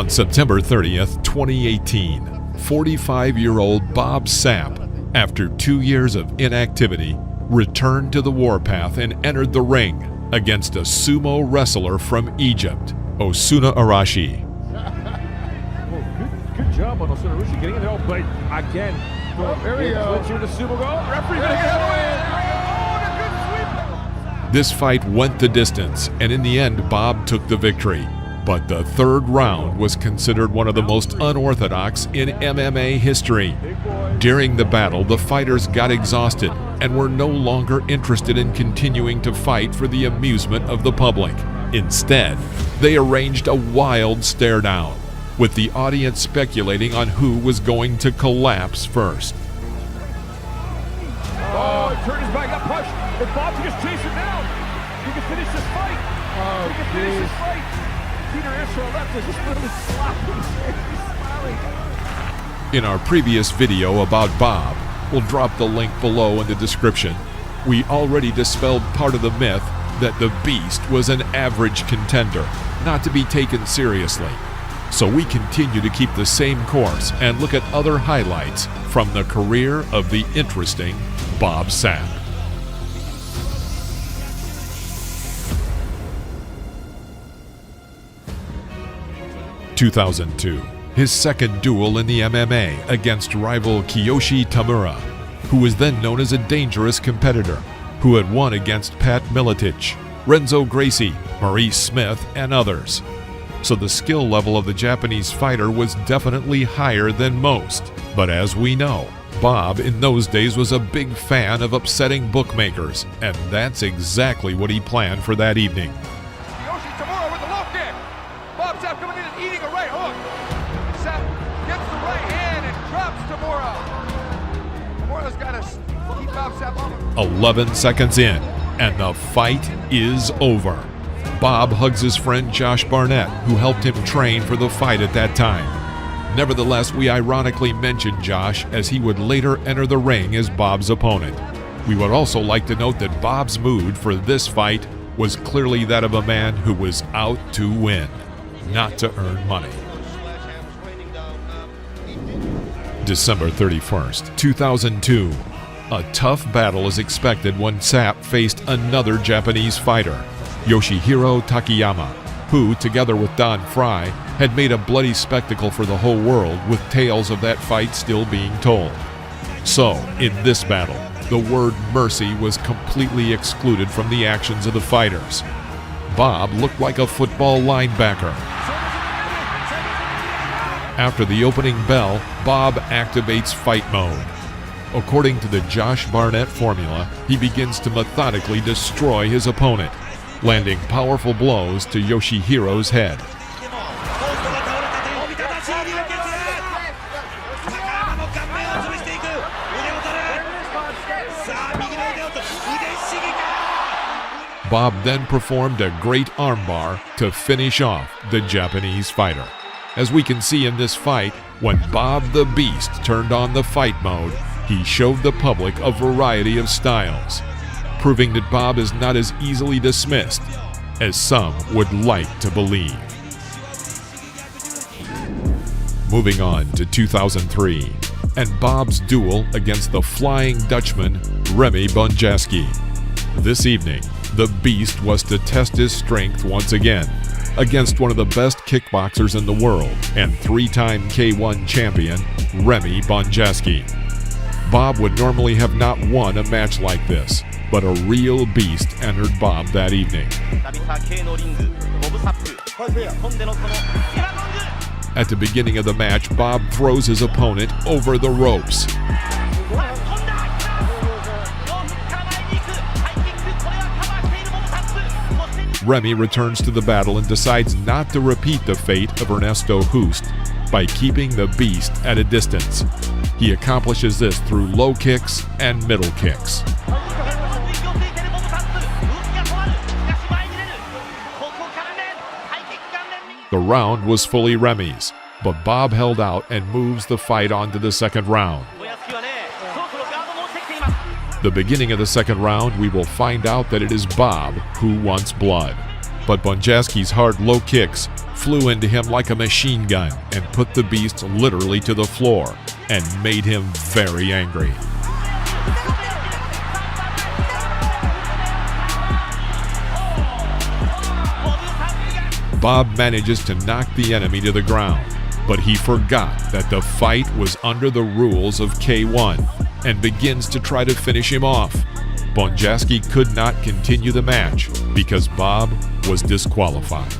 On September 30th, 2018, 45-year-old Bob Sapp, after 2 years of inactivity, returned to the warpath and entered the ring against a sumo wrestler from Egypt, Osuna Arashi. Good job on Osuna Arashi getting in there, but again, there he goes. Here the sumo go. Referee gonna get away. This fight went the distance, and in the end, Bob took the victory. But the third round was considered one of the most unorthodox in MMA history. During the battle, the fighters got exhausted and were no longer interested in continuing to fight for the amusement of the public. Instead, they arranged a wild stare-down, with the audience speculating on who was going to collapse first. Oh, he turned his back, got pushed. If Bob can just chase it down, he can finish this fight. He can finish this fight. Peter Israel left is just literally slapping. He's smiling. In our previous video about Bob, we'll drop the link below in the description. We already dispelled part of the myth that the Beast was an average contender, not to be taken seriously. So we continue to keep the same course and look at other highlights from the career of the interesting Bob Sapp. (2002), his second duel in the MMA against rival Kiyoshi Tamura, who was then known as a dangerous competitor, who had won against Pat Miletich, Renzo Gracie, Maurice Smith, and others. So the skill level of the Japanese fighter was definitely higher than most. But as we know, Bob in those days was a big fan of upsetting bookmakers, and that's exactly what he planned for that evening. Kiyoshi Tamura with the low kick. Bob Sapp coming in and eating a right hook. Sapp gets the right hand and drops Tamura. Tamura's got to keep Bob Sapp on him. 11 seconds in, and the fight is over. Bob hugs his friend Josh Barnett, who helped him train for the fight at that time. Nevertheless, we ironically mentioned Josh, as he would later enter the ring as Bob's opponent. We would also like to note that Bob's mood for this fight was clearly that of a man who was out to win, not to earn money. December 31st, 2002. A tough battle is expected when Sapp faced another Japanese fighter, Yoshihiro Takayama, who, together with Don Frye, had made a bloody spectacle for the whole world, with tales of that fight still being told. So, in this battle, the word mercy was completely excluded from the actions of the fighters. Bob looked like a football linebacker. After the opening bell, Bob activates fight mode. According to the Josh Barnett formula, he begins to methodically destroy his opponent, landing powerful blows to Yoshihiro's head. Bob then performed a great armbar to finish off the Japanese fighter. As we can see in this fight, when Bob the Beast turned on the fight mode, he showed the public a variety of styles, proving that Bob is not as easily dismissed as some would like to believe. Moving on to 2003, and Bob's duel against the Flying Dutchman, Remy Bonjasky. This evening, the Beast was to test his strength once again against one of the best kickboxers in the world and three-time K1 champion, Remy Bonjasky. Bob would normally have not won a match like this, but a real beast entered Bob that evening. At the beginning of the match, Bob throws his opponent over the ropes. Remy returns to the battle and decides not to repeat the fate of Ernesto Hoost by keeping the Beast at a distance. He accomplishes this through low kicks and middle kicks. The round was fully Remy's, but Bob held out and moves the fight on to the second round. The beginning of the second round, we will find out that it is Bob who wants blood. But Bonjasky's hard low kicks flew into him like a machine gun and put the beast literally to the floor and made him very angry. Bob manages to knock the enemy to the ground, but he forgot that the fight was under the rules of K1 and begins to try to finish him off. Bonjasky could not continue the match because Bob was disqualified.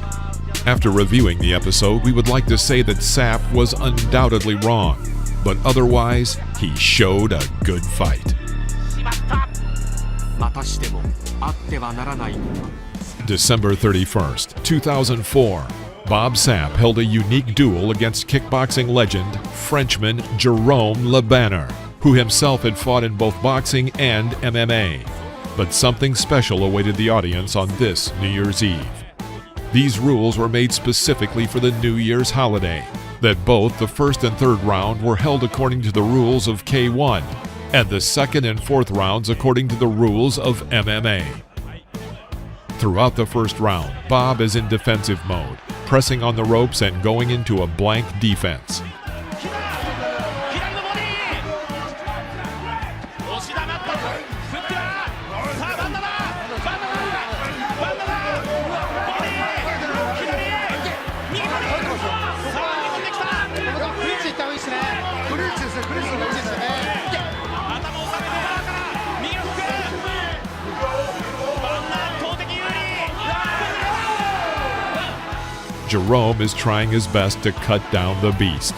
After reviewing the episode, we would like to say that Sapp was undoubtedly wrong, but otherwise, he showed a good fight. December 31st, 2004, Bob Sapp held a unique duel against kickboxing legend Frenchman Jerome Le Banner, who himself had fought in both boxing and MMA. But something special awaited the audience on this New Year's Eve. These rules were made specifically for the New Year's holiday, that both the first and third round were held according to the rules of K1, and the second and fourth rounds according to the rules of MMA. Throughout the first round, Bob is in defensive mode, pressing on the ropes and going into a blank defense. Jerome is trying his best to cut down the beast.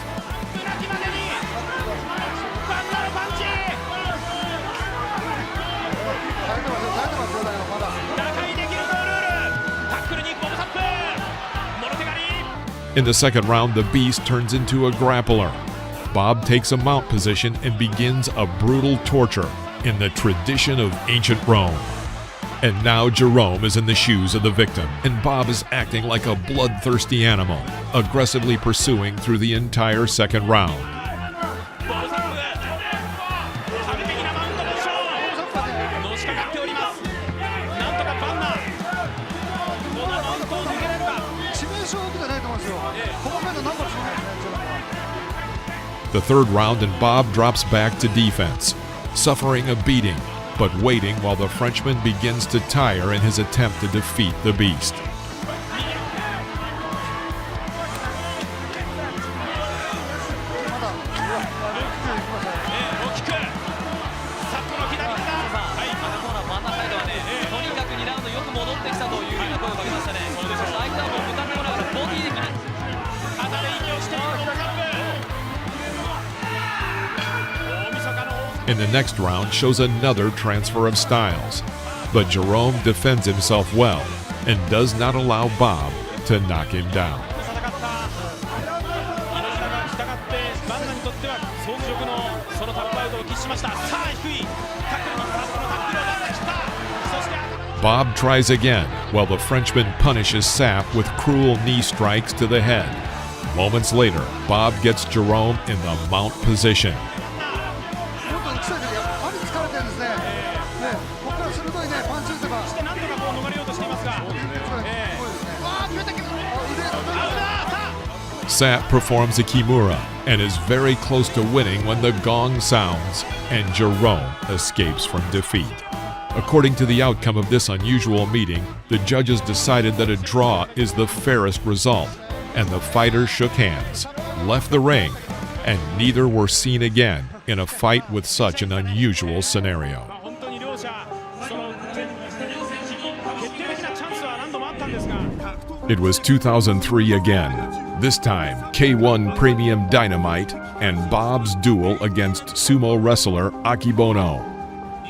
In the second round, the beast turns into a grappler. Bob takes a mount position and begins a brutal torture in the tradition of ancient Rome. And now Jerome is in the shoes of the victim, and Bob is acting like a bloodthirsty animal, aggressively pursuing through the entire second round. The third round, and Bob drops back to defense, suffering a beating, but waiting while the Frenchman begins to tire in his attempt to defeat the beast. In the next round shows another transfer of styles, but Jerome defends himself well and does not allow Bob to knock him down. Bob tries again while the Frenchman punishes Sapp with cruel knee strikes to the head. Moments later, Bob gets Jerome in the mount position. Sapp performs a Kimura and is very close to winning when the gong sounds and Jerome escapes from defeat. According to the outcome of this unusual meeting, the judges decided that a draw is the fairest result, and the fighters shook hands, left the ring, and neither were seen again in a fight with such an unusual scenario. It was 2003 again, this time K1 Premium Dynamite and Bob's duel against sumo wrestler Akebono,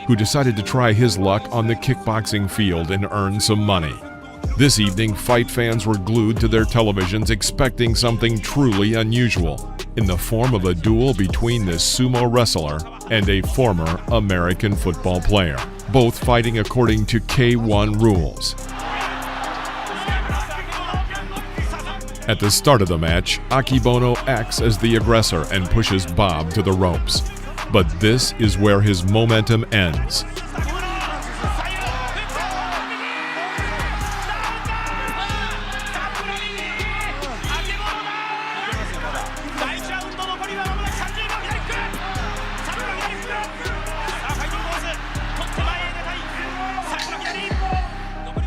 who decided to try his luck on the kickboxing field and earn some money. This evening, fight fans were glued to their televisions expecting something truly unusual in the form of a duel between this sumo wrestler and a former American football player, both fighting according to K1 rules. At the start of the match, Akebono acts as the aggressor and pushes Bob to the ropes. But this is where his momentum ends.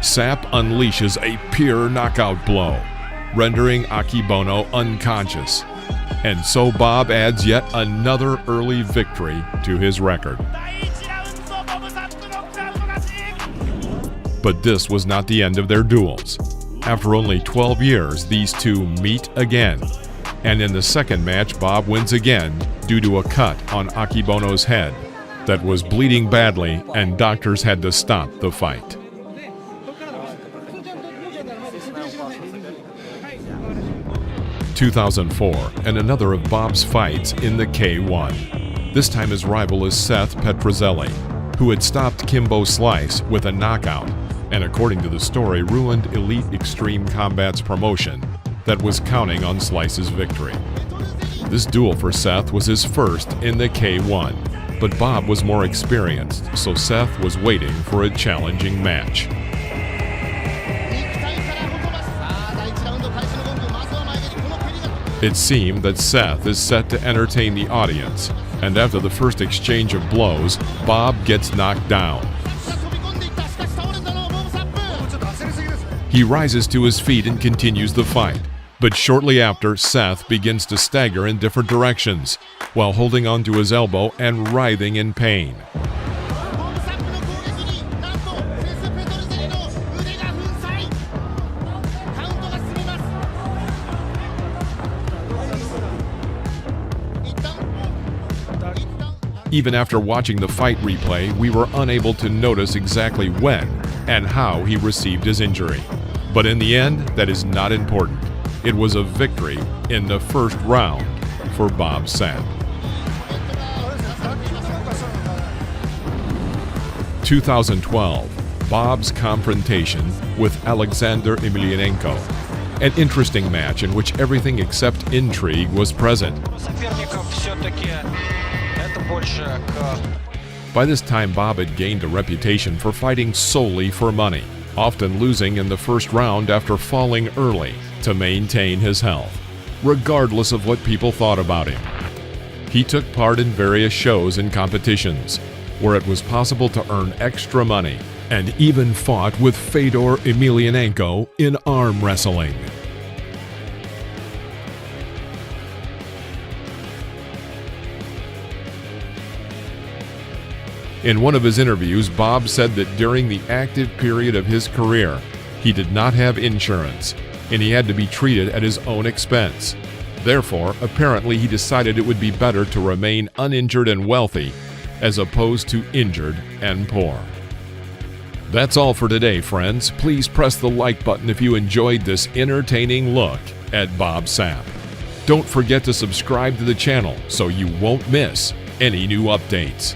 Sapp unleashes a pure knockout blow, rendering Akebono unconscious. And so Bob adds yet another early victory to his record. But this was not the end of their duels. After only 12 years, these two meet again. And in the second match, Bob wins again due to a cut on Akebono's head that was bleeding badly, and doctors had to stop the fight. (2004) and another of Bob's fights in the K1. This time his rival is Seth Petrozelli, who had stopped Kimbo Slice with a knockout, and according to the story, ruined Elite Extreme Combat's promotion that was counting on Slice's victory. This duel for Seth was his first in the K1, but Bob was more experienced, so Seth was waiting for a challenging match. It seemed that Seth is set to entertain the audience, and after the first exchange of blows, Bob gets knocked down. He rises to his feet and continues the fight, but shortly after, Seth begins to stagger in different directions while holding onto his elbow and writhing in pain. Even after watching the fight replay, we were unable to notice exactly when and how he received his injury. But in the end, that is not important. It was a victory in the first round for Bob Sapp. 2012, Bob's confrontation with Alexander Emelianenko. An interesting match in which everything except intrigue was present. By this time, Bob had gained a reputation for fighting solely for money, often losing in the first round after falling early to maintain his health, regardless of what people thought about him. He took part in various shows and competitions where it was possible to earn extra money, and even fought with Fedor Emelianenko in arm wrestling. In one of his interviews, Bob said that during the active period of his career, he did not have insurance, and he had to be treated at his own expense. Therefore, apparently he decided it would be better to remain uninjured and wealthy, as opposed to injured and poor. That's all for today, friends. Please press the like button if you enjoyed this entertaining look at Bob Sapp. Don't forget to subscribe to the channel so you won't miss any new updates.